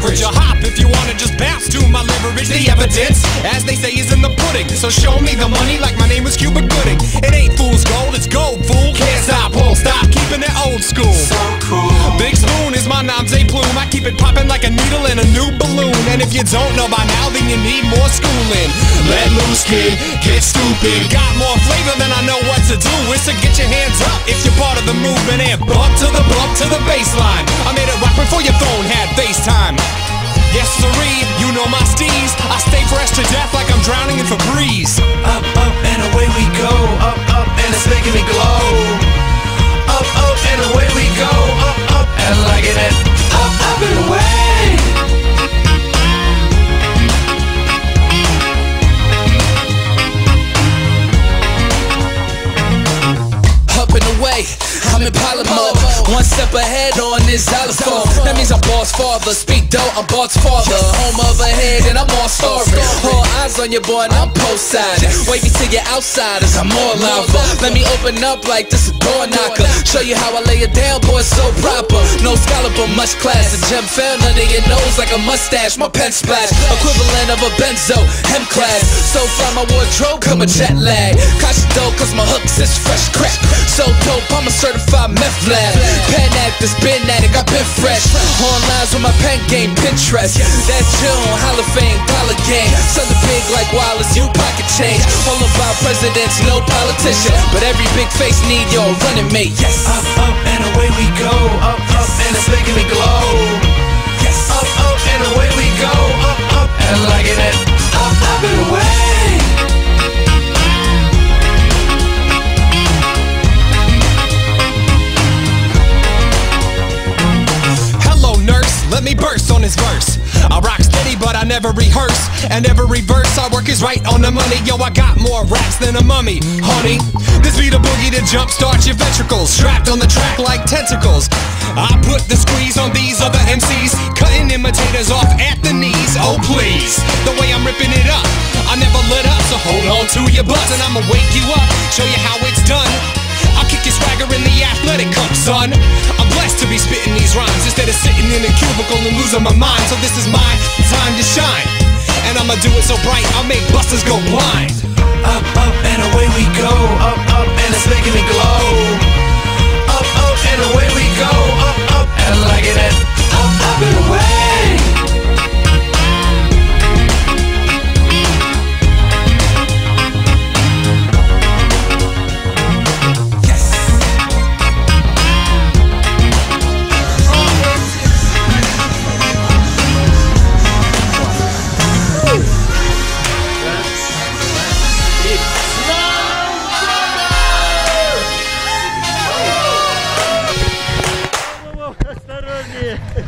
average. A hop if you wanna just bounce to my leverage. The evidence, as they say, is in the pudding. So show me the money like my name was Cuba Gooding. It ain't fool's gold, it's gold, fool. Can't stop, won't stop, keeping it old school. So cool. Big Spoon is my name plume. I keep it popping like a needle in a new balloon. And if you don't know by now, then you need more schooling. Let loose, kid, get stupid. Got more flavor than I know what to do. It's to get your hands up if you're part of the movement. And bump to the baseline. I made it rock before your phone had FaceTime. Yes siree, you know my steez. I stay fresh to death like I'm drowning in Febreze. Up, up, and away we go. Up, up, and it's making me glow. Up, up, and away we go. Up, up, and liking it. Up, up, and away. Up and away, I'm in Polymer. One step ahead on this xylophone. That means I'm boss father. Speak though, I'm boss father. Home of a head and I'm all starving. All eyes on your boy and I'm post-sided. Wavy to your outsiders, I'm all lava. Let me open up like this a door knocker. Show you how I lay it down, boy, so proper. No scholar but much class. A gem found under your nose like a mustache. My pen splash, equivalent of a benzo, hem class. So far my wardrobe come a jet lag. Cautious though, cause my hooks is fresh crack. So dope, I'm a certified meth lab. Pen actors, been at it, got been fresh. On lines with my pen game, Pinterest. That's June, Hall of Fame, dollar game. Something big like Wallace, you pocket change. All about presidents, no politician. But every big face need your running mate, yes. Up, up, and away we go. Up, up, and it's making me glow. Yes. Up, up, and away we go. Up, up, and liking it. Up, up, and away. Let me burst on this verse. I rock steady but I never rehearse. And every verse I work is right on the money. Yo, I got more raps than a mummy, honey. This be the boogie to jumpstart your ventricles. Strapped on the track like tentacles. I put the squeeze on these other MCs, cutting imitators off at the knees. Oh please, the way I'm ripping it up, I never let up. So hold on to your butts and I'ma wake you up, show you how it's done. I'll kick your swagger in the athletic cup, son. I'm blessed to be spitting these rhymes instead of sitting in a cubicle and losing my mind. So this is my time to shine, and I'ma do it so bright I'll make busters go blind. Up, up, and away we go. Up, up, and it's making me glow. Up, up, and away we go. Up, up, and liking it. Up, up, and away. Осторожнее!